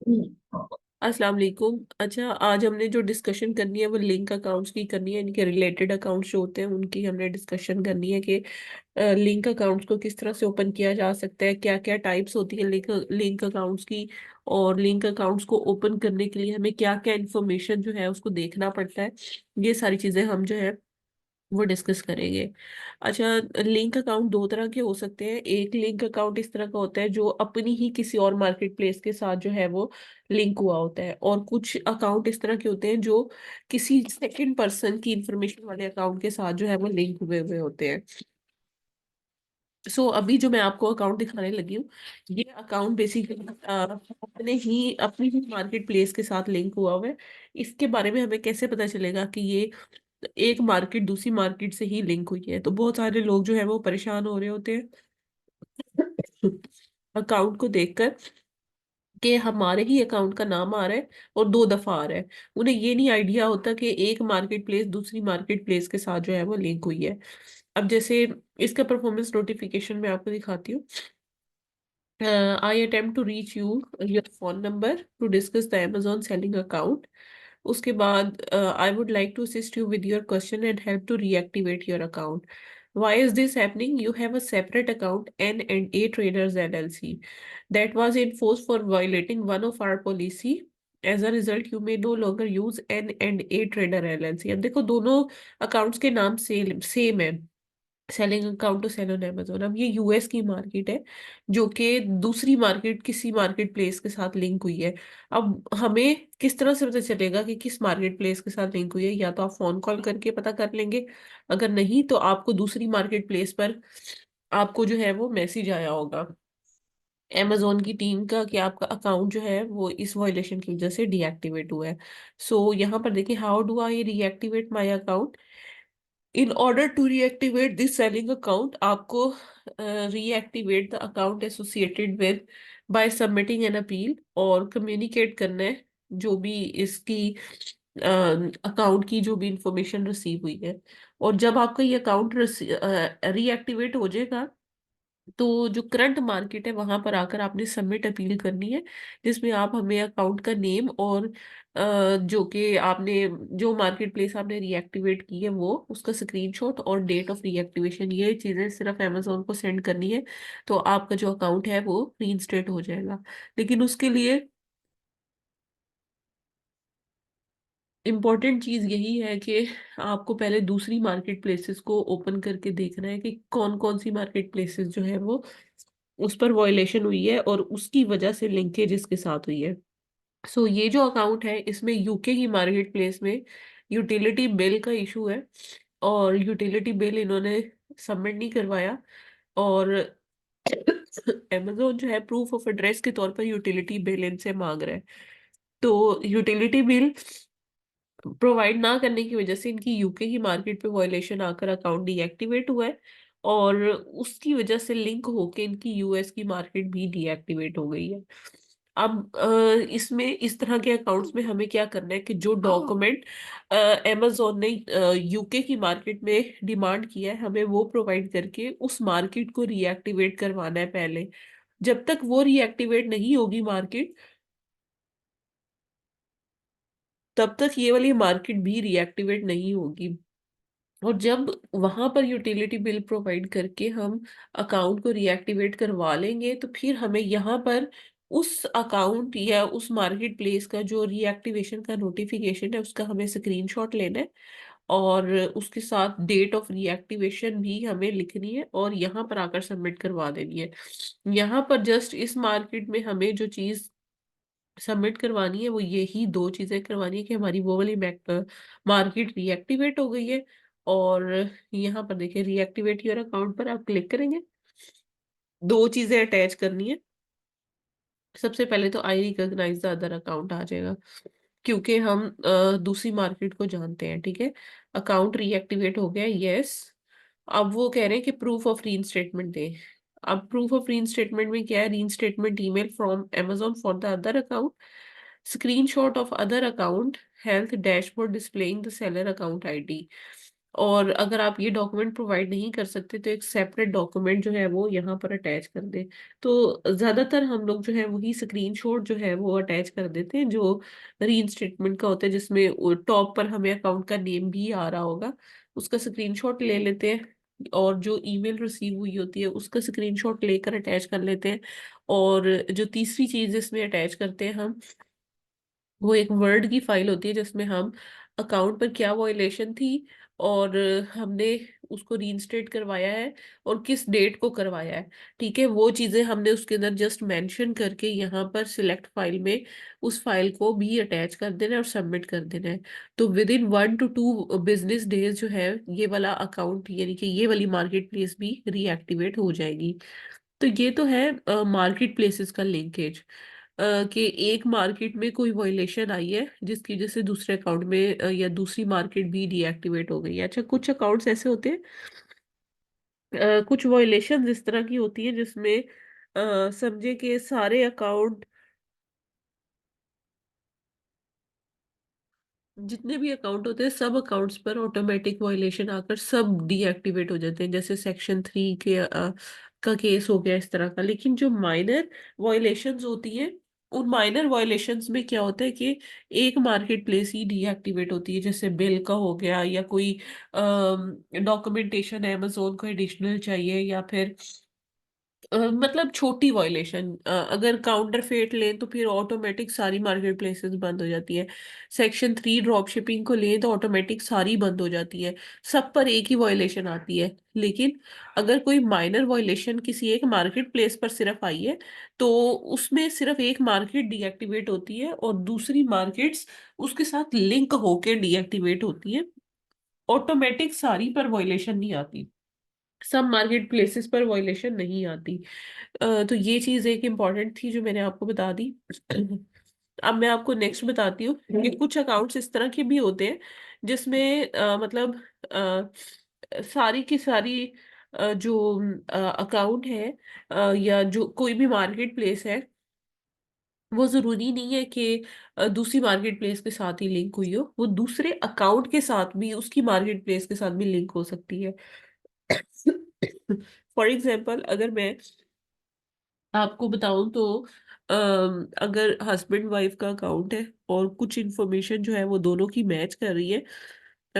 अस्सलाम वालेकुम। अच्छा, आज हमने जो डिस्कशन करनी है वो लिंक अकाउंट्स की करनी है। इनके रिलेटेड अकाउंट्स जो होते हैं उनकी हमने डिस्कशन करनी है कि लिंक अकाउंट्स को किस तरह से ओपन किया जा सकता है, क्या क्या टाइप्स होती है लिंक अकाउंट्स की, और लिंक अकाउंट्स को ओपन करने के लिए हमें क्या क्या इन्फॉर्मेशन जो है उसको देखना पड़ता है। ये सारी चीजें हम जो है वो डिस्कस करेंगे। अच्छा, लिंक अकाउंट दो तरह के हो सकते हैं। एक लिंक अकाउंट इस तरह का होता है जो अपनी ही किसी और मार्केट प्लेस के साथ जो है वो लिंक हुआ होता है, और कुछ अकाउंट इस तरह के होते हैं जो किसी सेकंड पर्सन की इंफॉर्मेशन वाले अकाउंट के साथ जो है वो लिंक हुए हुए होते हैं। अभी जो मैं आपको अकाउंट दिखाने लगी हूँ, ये अकाउंट बेसिकली अपनी ही मार्केट प्लेस के साथ लिंक हुआ हुआ है। इसके बारे में हमें कैसे पता चलेगा कि ये एक मार्केट दूसरी मार्केट से ही लिंक हुई है? तो बहुत सारे लोग जो है वो परेशान हो रहे होते हैं अकाउंट को देखकर कि हमारे ही अकाउंट का नाम आ रहा है और दो दफा आ रहा है। उन्हें ये नहीं आइडिया होता कि एक मार्केट प्लेस दूसरी मार्केट प्लेस के साथ जो है वो लिंक हुई है। अब जैसे इसका परफॉर्मेंस नोटिफिकेशन मैं आपको दिखाती हूँ। I attempt to reach you your phone number to discuss the Amazon selling account. उसके बाद I would like to assist you with your question and help to reactivate your account. Why is this happening? You have a separate account, N&A Traders LLC, that was enforced for violating one of our policy. As a result, you may no longer use N&A Trader LLC. अब देखो, दोनों accounts के नाम same है, selling account to sell on Amazon। अब ये US की market है जो कि दूसरी मार्केट किसी मार्केट प्लेस के साथ लिंक हुई है। अब हमें किस तरह से पता चलेगा कि किस मार्केट प्लेस के साथ लिंक हुई है? या तो आप फोन कॉल करके पता कर लेंगे, अगर नहीं तो आपको दूसरी मार्केट प्लेस पर आपको जो है वो मैसेज आया होगा Amazon की टीम का कि आपका अकाउंट जो है वो इस वायलेशन की वजह से डीएक्टिवेट हुआ है। यहाँ पर देखिए, how do I reactivate my account? In order to reactivate this selling account, आपको reactivate the account associated with by submitting an appeal, और कम्युनिकेट करना है जो भी इसकी अकाउंट की जो भी इंफॉर्मेशन रिसीव हुई है। और जब आपका ये अकाउंट रीएक्टिवेट हो जाएगा तो जो करंट मार्केट है वहां पर आकर आपने सबमिट अपील करनी है, जिसमें आप हमें अकाउंट का नेम और जो कि आपने जो मार्केट प्लेस आपने रीएक्टिवेट की है वो उसका स्क्रीनशॉट और डेट ऑफ रीएक्टिवेशन, ये चीजें सिर्फ अमेजोन को सेंड करनी है। तो आपका जो अकाउंट है वो रीइंस्टेट हो जाएगा। लेकिन उसके लिए इम्पोर्टेंट चीज यही है कि आपको पहले दूसरी मार्केट प्लेसेस को ओपन करके देखना है कि कौन कौन सी मार्केट प्लेसेस जो है वो उस पर वॉयलेशन हुई है और उसकी वजह से लिंकेज इसके साथ हुई है। ये जो अकाउंट है इसमें यूके की मार्केट प्लेस में यूटिलिटी बिल का इशू है, और यूटिलिटी बिल इन्होंने सबमिट नहीं करवाया, और अमेजोन जो है प्रूफ ऑफ एड्रेस के तौर पर यूटिलिटी बिल इनसे मांग रहा है। तो यूटिलिटी बिल प्रोवाइड ना करने की वजह से इनकी यूके की मार्केट पे वॉयलेशन आकर अकाउंट डीएक्टिवेट हुआ है, और उसकी वजह से लिंक होके इनकी यूएस की मार्केट भी डीएक्टिवेट हो गई है। अब इसमें इस तरह के अकाउंट्स में हमें क्या करना है कि जो डॉक्यूमेंट अमेजोन ने यूके की मार्केट में डिमांड किया है हमें वो प्रोवाइड करके उस मार्केट को रीएक्टिवेट करवाना है पहले। जब तक वो रीएक्टिवेट नहीं होगी मार्केट, तब तक ये वाली मार्केट भी रीएक्टिवेट नहीं होगी। और जब वहां पर यूटिलिटी बिल प्रोवाइड करके हम अकाउंट को रीएक्टिवेट करवा लेंगे तो फिर हमें यहाँ पर उस अकाउंट या उस मार्केट प्लेस का जो रीएक्टिवेशन का नोटिफिकेशन है उसका हमें स्क्रीनशॉट लेना है, और उसके साथ डेट ऑफ रीएक्टिवेशन भी हमें लिखनी है और यहाँ पर आकर सबमिट करवा देनी है। यहाँ पर जस्ट इस मार्केट में हमें जो चीज सबमिट करवानी है वो यही दो चीजें करवानी है कि हमारी वो वाली मार्केट रीएक्टिवेट हो गई है। और यहाँ पर देखिए, रीएक्टिवेट योर अकाउंट पर आप क्लिक करेंगे, दो चीजें अटैच करनी है। सबसे पहले तो I recognise the other account आ जाएगा, क्योंकि हम दूसरी मार्केट को जानते हैं। ठीक है, अकाउंट रीएक्टिवेट हो गया, यस। अब वो कह रहे हैं कि प्रूफ ऑफ रीइंस्टेटमेंट दे। अब प्रूफ ऑफ रीइंस्टेटमेंट में क्या है? Reinstatement email from Amazon for the other account, screenshot of other account, health dashboard displaying the seller account ID. और अगर आप ये डॉक्यूमेंट प्रोवाइड नहीं कर सकते तो एक सेपरेट डॉक्यूमेंट जो है वो यहाँ पर अटैच कर दें। तो ज्यादातर हम लोग जो है वही स्क्रीनशॉट जो है वो अटैच कर देते हैं जो रीइंस्टेटमेंट का होता है, जिसमें टॉप पर हमें अकाउंट का नेम भी आ रहा होगा, उसका स्क्रीनशॉट ले लेते हैं। और जो ईमेल रिसीव हुई होती है उसका स्क्रीनशॉट लेकर अटैच कर लेते हैं। और जो तीसरी चीज इसमें अटैच करते हैं हम, वो एक वर्ड की फाइल होती है जिसमें हम अकाउंट पर क्या वॉयलेशन थी, और हमने उसको रीइंस्टेट करवाया है और किस डेट को करवाया है। ठीक है, वो चीजें हमने उसके अंदर जस्ट मेंशन करके यहाँ पर सिलेक्ट फाइल में उस फाइल को भी अटैच कर देना है और सबमिट कर देना है। तो with in 1 to 2 business days जो है ये वाला अकाउंट यानी कि ये वाली मार्केट प्लेस भी रीएक्टिवेट हो जाएगी। तो ये तो है मार्केट प्लेसेस का लिंकेज, कि एक मार्केट में कोई वायलेशन आई है जिसकी वजह से दूसरे अकाउंट में या दूसरी मार्केट भी डीएक्टिवेट हो गई है। अच्छा, कुछ अकाउंट्स ऐसे होते हैं, कुछ वायलेशन इस तरह की होती है जिसमें समझे कि सारे अकाउंट, जितने भी अकाउंट होते हैं सब अकाउंट्स पर ऑटोमेटिक वायलेशन आकर सब डीएक्टिवेट हो जाते हैं, जैसे सेक्शन 3 के का केस हो गया इस तरह का। लेकिन जो माइनर वायलेशंस होती हैं, उन माइनर वायलेशंस में क्या होता है कि एक मार्केट प्लेस ही डीएक्टिवेट होती है, जैसे बिल का हो गया या कोई डॉक्यूमेंटेशन अमेजोन को एडिशनल चाहिए, या फिर मतलब छोटी वॉयलेशन। अगर काउंटर फेट लें तो फिर ऑटोमेटिक सारी मार्केट प्लेसेस बंद हो जाती है। सेक्शन 3 ड्रॉप शिपिंग को लें तो ऑटोमेटिक सारी बंद हो जाती है, सब पर एक ही वॉयलेशन आती है। लेकिन अगर कोई माइनर वॉयलेशन किसी एक मार्केट प्लेस पर सिर्फ आई है तो उसमें सिर्फ एक मार्केट डीएक्टिवेट होती है और दूसरी मार्केट्स उसके साथ लिंक होके डीएक्टिवेट होती है। ऑटोमेटिक सारी पर वॉयलेशन नहीं आती, सब मार्केट प्लेसेस पर वॉयलेशन नहीं आती। तो ये चीज एक इम्पॉर्टेंट थी जो मैंने आपको बता दी। अब मैं आपको नेक्स्ट बताती हूँ कि कुछ अकाउंट्स इस तरह के भी होते हैं जिसमें मतलब सारी की सारी जो अकाउंट है या जो कोई भी मार्केट प्लेस है, वो जरूरी नहीं है कि दूसरी मार्केट प्लेस के साथ ही लिंक हुई हो, वो दूसरे अकाउंट के साथ भी उसकी मार्केट प्लेस के साथ भी लिंक हो सकती है। फॉर एग्जाम्पल अगर मैं आपको बताऊं तो अगर हस्बैंड वाइफ का अकाउंट है और कुछ इन्फॉर्मेशन जो है वो दोनों की मैच कर रही है,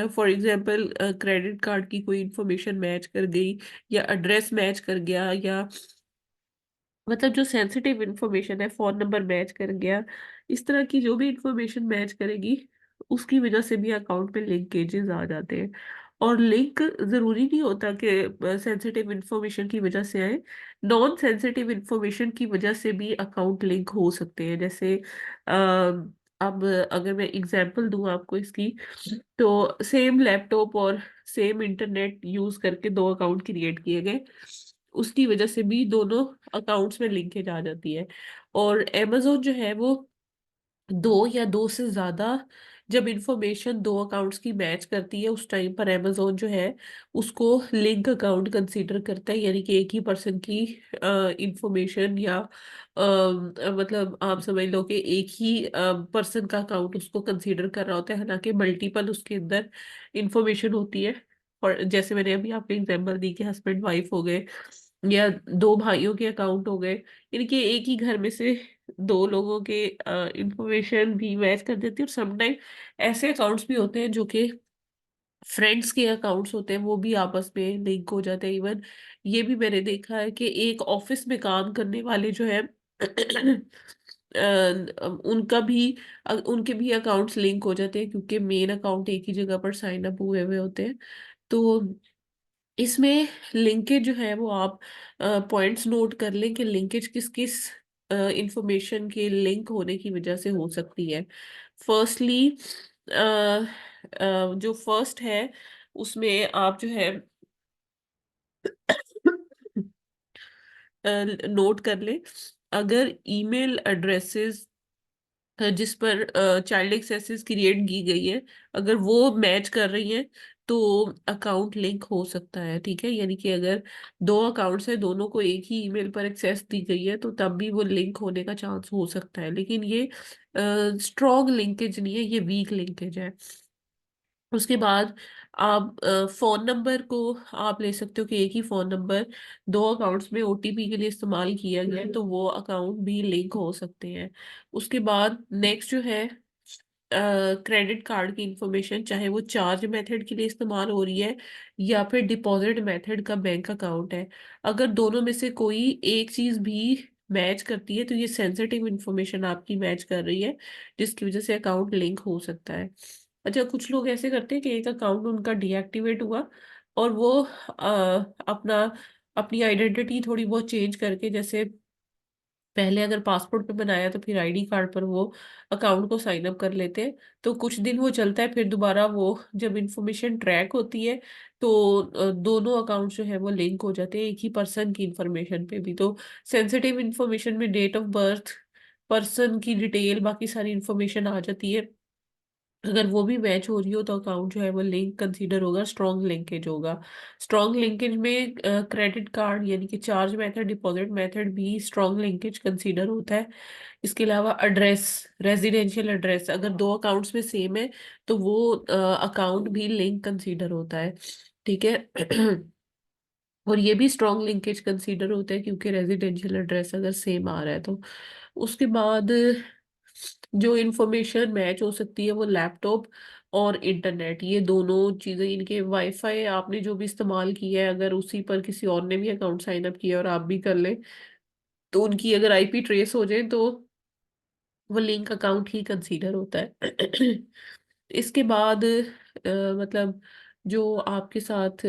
फॉर एग्जांपल क्रेडिट कार्ड की कोई इन्फॉर्मेशन मैच कर गई, या एड्रेस मैच कर गया, या मतलब जो सेंसिटिव इंफॉर्मेशन है फोन नंबर मैच कर गया, इस तरह की जो भी इंफॉर्मेशन मैच करेगी उसकी वजह से भी अकाउंट में लिंकेजेस आ जाते हैं। और लिंक जरूरी नहीं होता कि सेंसिटिव इंफॉर्मेशन की वजह से आए, नॉन सेंसिटिव इंफॉर्मेशन की वजह से भी अकाउंट लिंक हो सकते हैं। जैसे अब अगर मैं एग्जांपल दूं आपको इसकी, तो सेम लैपटॉप और सेम इंटरनेट यूज करके दो अकाउंट क्रिएट किए गए, उसकी वजह से भी दोनों अकाउंट्स में लिंकेज आ जाती है। और amazon जो है वो दो या दो से ज्यादा जब इंफॉर्मेशन दो अकाउंट्स की मैच करती है उस टाइम पर amazon जो है उसको लिंक अकाउंट कंसीडर करता है, यानी कि एक ही पर्सन की इंफॉर्मेशन या मतलब आप समझ लो कि एक ही पर्सन का अकाउंट उसको कंसीडर कर रहा होता है, हालांकि मल्टीपल उसके अंदर इंफॉर्मेशन होती है। और जैसे मैंने अभी आपको एग्जांपल दी कि हस्बैंड वाइफ हो गए या दो भाइयों के अकाउंट हो गए, यानी कि एक ही घर में से दो लोगों के इंफॉर्मेशन भी मैच कर देती है। और समटाइम ऐसे अकाउंट्स भी होते हैं जो कि फ्रेंड्स के अकाउंट्स होते हैं, वो भी आपस में लिंक हो जाते हैं। इवन ये भी मैंने देखा है कि एक ऑफिस में काम करने वाले जो है उनका भी उनके भी अकाउंट्स लिंक हो जाते हैं क्योंकि मेन अकाउंट एक ही जगह पर साइन अप हुए हुए होते हैं। तो इसमें लिंकेज जो है वो आप पॉइंट्स नोट कर लें कि लिंकेज किस किस इंफॉर्मेशन के लिंक होने की वजह से हो सकती है। फर्स्टली जो फर्स्ट है उसमें आप जो है नोट कर लें, अगर ईमेल एड्रेसेस जिस पर चाइल्ड एक्सेस क्रिएट की गई है अगर वो मैच कर रही है तो अकाउंट लिंक हो सकता है। ठीक है, यानी कि अगर दो अकाउंट्स है दोनों को एक ही ईमेल पर एक्सेस दी गई है तो तब भी वो लिंक होने का चांस हो सकता है, लेकिन ये स्ट्रॉन्ग लिंकेज नहीं है, ये वीक लिंकेज है। उसके बाद आप फोन नंबर को आप ले सकते हो कि एक ही फोन नंबर दो अकाउंट्स में ओटीपी के लिए इस्तेमाल किया गया है, तो वो अकाउंट भी लिंक हो सकते हैं। उसके बाद नेक्स्ट जो है क्रेडिट कार्ड की इंफॉर्मेशन, चाहे वो चार्ज मेथड के लिए इस्तेमाल हो रही है या फिर डिपॉजिट मेथड का बैंक अकाउंट है, अगर दोनों में से कोई एक चीज भी मैच करती है तो ये सेंसिटिव इंफॉर्मेशन आपकी मैच कर रही है, जिसकी वजह से अकाउंट लिंक हो सकता है। अच्छा, कुछ लोग ऐसे करते हैं कि एक अकाउंट उनका डीएक्टिवेट हुआ और वो अपना अपनी आइडेंटिटी थोड़ी बहुत चेंज करके, जैसे पहले अगर पासपोर्ट पे बनाया तो फिर आईडी कार्ड पर वो अकाउंट को साइन अप कर लेते हैं। तो कुछ दिन वो चलता है, फिर दोबारा वो जब इंफॉर्मेशन ट्रैक होती है तो दोनों अकाउंट जो है वो लिंक हो जाते हैं एक ही पर्सन की इंफॉर्मेशन पे भी। तो सेंसिटिव इंफॉर्मेशन में डेट ऑफ बर्थ, पर्सन की डिटेल, बाकी सारी इंफॉर्मेशन आ जाती है। अगर वो भी मैच हो रही हो तो अकाउंट जो है वो लिंक कंसीडर होगा, स्ट्रॉन्ग लिंकेज होगा। स्ट्रॉन्ग लिंकेज में क्रेडिट कार्ड यानी कि चार्ज मेथड, डिपॉजिट मेथड भी स्ट्रॉन्ग लिंकेज कंसीडर होता है। इसके अलावा एड्रेस, रेजिडेंशियल एड्रेस, अगर दो अकाउंट्स में सेम है तो वो अकाउंट भी लिंक कंसीडर होता है। ठीक है। और ये भी स्ट्रॉन्ग लिंकेज कंसीडर होता है क्योंकि रेजिडेंशियल एड्रेस अगर सेम आ रहा है तो। उसके बाद जो इंफॉर्मेशन मैच हो सकती है वो लैपटॉप और इंटरनेट, ये दोनों चीजें, इनके वाईफाई आपने जो भी इस्तेमाल किया है अगर उसी पर किसी और ने भी अकाउंट साइन अप किया और आप भी कर लें तो उनकी अगर आईपी ट्रेस हो जाए तो वो लिंक अकाउंट ही कंसीडर होता है। इसके बाद मतलब जो आपके साथ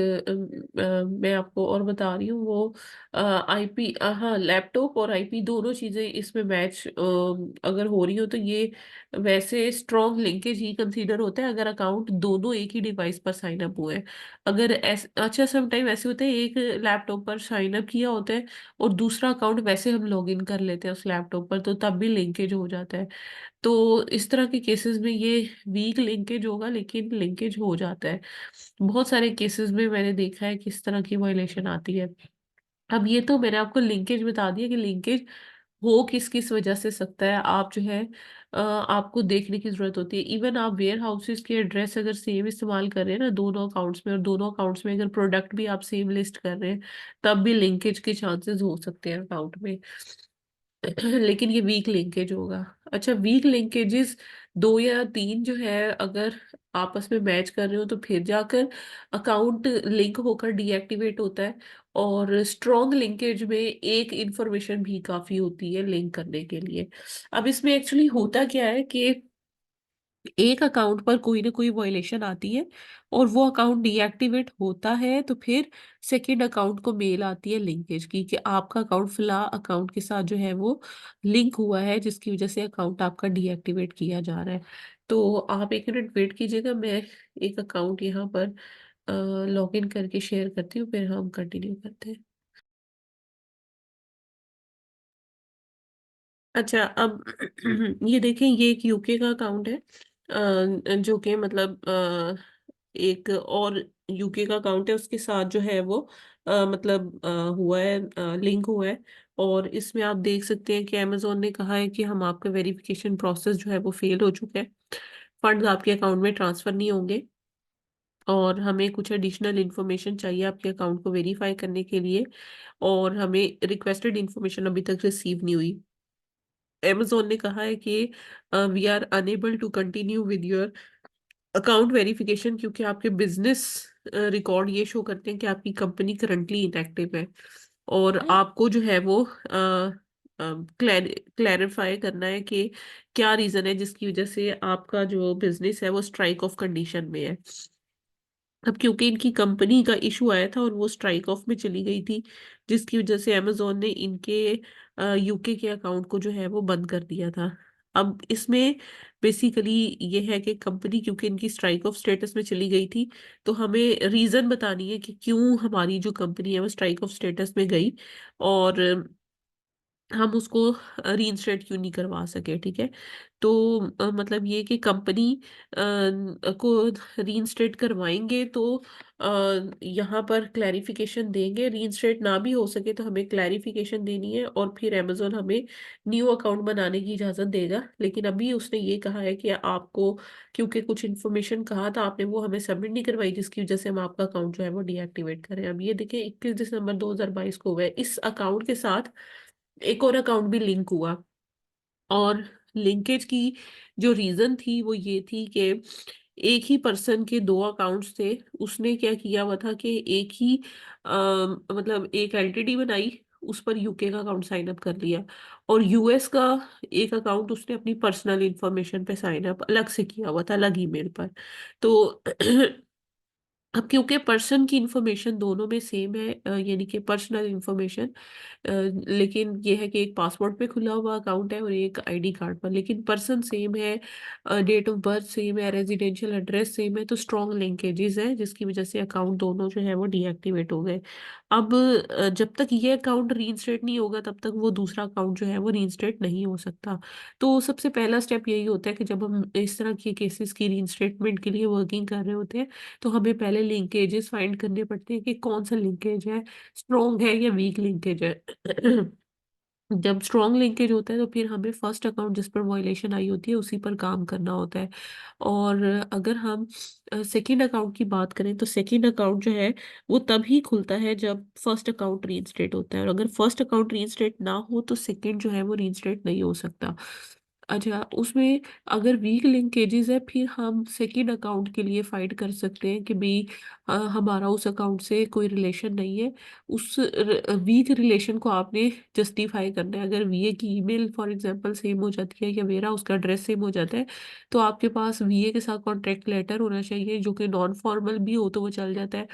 मैं आपको और बता रही हूँ वो आईपी, हाँ, लैपटॉप और आईपी दोनों चीजें इसमें मैच अगर हो रही हो तो ये वैसे स्ट्रॉन्ग लिंकेज ही कंसीडर होता है अगर अकाउंट दोनों एक ही डिवाइस पर साइन अप हुए हैं। अगर अच्छा, समटाइम ऐसे होता है एक लैपटॉप पर साइन अप किया होता है और दूसरा अकाउंट वैसे हम लॉग इन कर लेते हैं उस लैपटॉप पर, तो तब भी लिंकेज हो जाता है। तो इस तरह के केसेस में ये वीक लिंकेज होगा लेकिन लिंकेज हो जाता है। बहुत सारे केसेस में मैंने देखा है किस तरह की वायलेशन आती है। अब ये तो मैंने आपको लिंकेज बता दिया कि लिंकेज हो किस किस वजह से सकता है। आप जो है आपको देखने की जरूरत होती है। इवन आप वेयर हाउसेस के एड्रेस अगर सेम इस्तेमाल कर रहे हैं ना दोनों अकाउंट्स में, और दोनों अकाउंट्स में अगर प्रोडक्ट भी आप सेम लिस्ट कर रहे हैं, तब भी लिंकेज के चांसेस हो सकते हैं अकाउंट में। लेकिन ये वीक लिंकेज होगा। अच्छा, वीक लिंकेजेस दो या तीन जो है अगर आपस में मैच कर रहे हो तो फिर जाकर अकाउंट लिंक होकर डीएक्टिवेट होता है। और स्ट्रॉन्ग लिंकेज में एक इंफॉर्मेशन भी काफी होती है लिंक करने के लिए। अब इसमें एक्चुअली होता क्या है कि एक अकाउंट पर कोई ना कोई वायलेशन आती है और वो अकाउंट डीएक्टिवेट होता है तो फिर सेकंड अकाउंट को मेल आती है लिंकेज की कि आपका अकाउंट फिलहाल अकाउंट के साथ जो है वो लिंक हुआ है, जिसकी वजह से अकाउंट आपका डीएक्टिवेट किया जा रहा है। तो आप एक मिनट वेट कीजिएगा, मैं एक अकाउंट यहाँ पर लॉग इन करके शेयर करती हूँ, फिर हम कंटिन्यू करते हैं। अच्छा, अब ये देखें, ये एक यूके का अकाउंट है जो कि मतलब एक और यूके का अकाउंट है, उसके साथ जो है वो मतलब हुआ है, लिंक हुआ है। और इसमें आप देख सकते हैं कि अमेजोन ने कहा है कि हम आपका वेरिफिकेशन प्रोसेस जो है वो फेल हो चुका है, फंड्स आपके अकाउंट में ट्रांसफर नहीं होंगे और हमें कुछ एडिशनल इन्फॉर्मेशन चाहिए आपके अकाउंट को वेरीफाई करने के लिए, और हमें रिक्वेस्टेड इन्फॉर्मेशन अभी तक रिसीव नहीं हुई। Amazon ने कहा है कि we are unable to continue with your account verification क्योंकि आपके बिजनेस रिकॉर्ड ये शो करते हैं कि आपकी कंपनी करंटली इनएक्टिव है, और आपको जो है वो क्लैरिफाई करना है कि क्या रीजन है जिसकी वजह से आपका जो बिजनेस है वो स्ट्राइक ऑफ कंडीशन में है। अब क्योंकि इनकी कंपनी का इशू आया था और वो स्ट्राइक ऑफ में चली गई थी, जिसकी वजह से अमेजोन ने इनके यूके के अकाउंट को जो है वो बंद कर दिया था। अब इसमें बेसिकली ये है कि कंपनी क्योंकि इनकी स्ट्राइक ऑफ स्टेटस में चली गई थी, तो हमें रीजन बतानी है कि क्यों हमारी जो कंपनी है वो स्ट्राइक ऑफ स्टेटस में गई। और हम उसको रीइंस्टेट क्यों नहीं करवा सके, ठीक है। तो मतलब ये कि कंपनी को रीइंस्टेट करवाएंगे तो यहाँ पर क्लैरिफिकेशन देंगे, रीइंस्टेट ना भी हो सके तो हमें क्लैरिफिकेशन देनी है, और फिर अमेजोन हमें न्यू अकाउंट बनाने की इजाज़त देगा। लेकिन अभी उसने ये कहा है कि आपको, क्योंकि कुछ इन्फॉर्मेशन कहा था आपने वो हमें सबमिट नहीं करवाई, जिसकी वजह से हम आपका अकाउंट जो है वो डीएक्टिवेट करें। अब ये देखिए 21 दिसंबर 2022 को हुआ है। इस अकाउंट के साथ एक और अकाउंट भी लिंक हुआ, और लिंकेज की जो रीजन थी वो ये थी कि एक ही पर्सन के दो अकाउंट्स थे। उसने क्या किया हुआ था कि एक ही मतलब एक एलटीडी बनाई, उस पर यूके का अकाउंट साइन अप कर लिया, और यूएस का एक अकाउंट उसने अपनी पर्सनल इंफॉर्मेशन पे साइन अप अलग से किया हुआ था, अलग ईमेल पर। तो अब क्योंकि पर्सन की इंफॉर्मेशन दोनों में सेम है, यानी कि पर्सनल इंफॉर्मेशन, लेकिन ये है कि एक पासपोर्ट पे खुला हुआ अकाउंट है और एक आईडी कार्ड पर, लेकिन पर्सन सेम है, डेट ऑफ बर्थ सेम है, रेजिडेंशियल एड्रेस सेम है, तो स्ट्रॉन्ग लिंकेजेस है, जिसकी वजह से अकाउंट दोनों जो है वो डीएक्टिवेट हो गए। अब जब तक ये अकाउंट रीइंस्टेट नहीं होगा तब तक वो दूसरा अकाउंट जो है वो रीइंस्टेट नहीं हो सकता। तो सबसे पहला स्टेप यही होता है कि जब हम इस तरह के केसेस की रीइंस्टेटमेंट के लिए वर्किंग कर रहे होते हैं, तो हमें पहले लिंकेजेस फाइंड करने पड़ते हैं कि कौन सा लिंकेज है, स्ट्रॉन्ग है या वीक लिंकेज है। जब स्ट्रॉन्ग लिंकेज होता है तो फिर हमें फर्स्ट अकाउंट जिस पर वायलेशन आई होती है उसी पर काम करना होता है। और अगर हम सेकंड अकाउंट की बात करें तो सेकंड अकाउंट जो है वो तभी खुलता है जब फर्स्ट अकाउंट रीइंस्टेट होता है, और अगर फर्स्ट अकाउंट रीइंस्टेट ना हो तो सेकंड जो है वो रीइंस्टेट नहीं हो सकता। अच्छा, उसमें अगर वीक लिंकेजेस है फिर हम सेकंड अकाउंट के लिए फाइट कर सकते हैं कि भाई हमारा उस अकाउंट से कोई रिलेशन नहीं है। उस वीक रिलेशन को आपने जस्टिफाई करना है। अगर वीए की ईमेल फॉर एग्जांपल सेम हो जाती है या मेरा उसका एड्रेस सेम हो जाता है, तो आपके पास वीए के साथ कॉन्ट्रैक्ट लेटर होना चाहिए, जो कि नॉन फॉर्मल भी हो तो वो चल जाता है।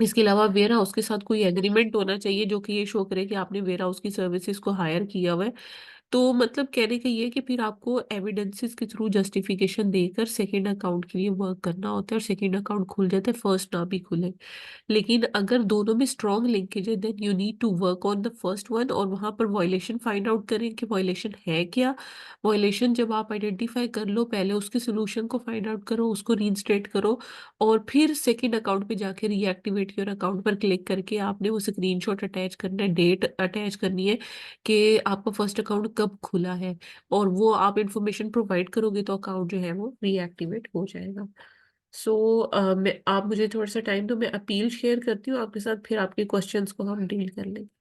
इसके अलावा वेयर हाउस के साथ कोई एग्रीमेंट होना चाहिए जो कि ये शो करे कि आपने वेयर हाउस की सर्विसेज को हायर किया हुआ है। तो मतलब कहने का ये है कि फिर आपको एविडेंसेस के थ्रू जस्टिफिकेशन देकर सेकंड अकाउंट के लिए वर्क करना होता है, और सेकंड अकाउंट खुल जाता है, फर्स्ट ना भी खुले। लेकिन अगर दोनों में स्ट्रॉन्ग लिंकेज है then you need to work on the first one, और वहां पर वायलेशन फाइंड आउट करें कि वायलेशन है क्या। वायलेशन जब आप आइडेंटिफाई कर लो, पहले उसके सोल्यूशन को फाइंड आउट करो, उसको रीइंस्टेट करो, और फिर सेकंड अकाउंट पे जाके रीएक्टिवेट योर अकाउंट पर क्लिक करके आपने वो स्क्रीनशॉट अटैच करना है, डेट अटैच करनी है कि आपका फर्स्ट अकाउंट कब खुला है, और वो आप इंफॉर्मेशन प्रोवाइड करोगे तो अकाउंट जो है वो रीएक्टिवेट हो जाएगा। सो मैं, आप मुझे थोड़ा सा टाइम दो, मैं अपील शेयर करती हूँ आपके साथ, फिर आपके क्वेश्चंस को हम डील कर लेंगे।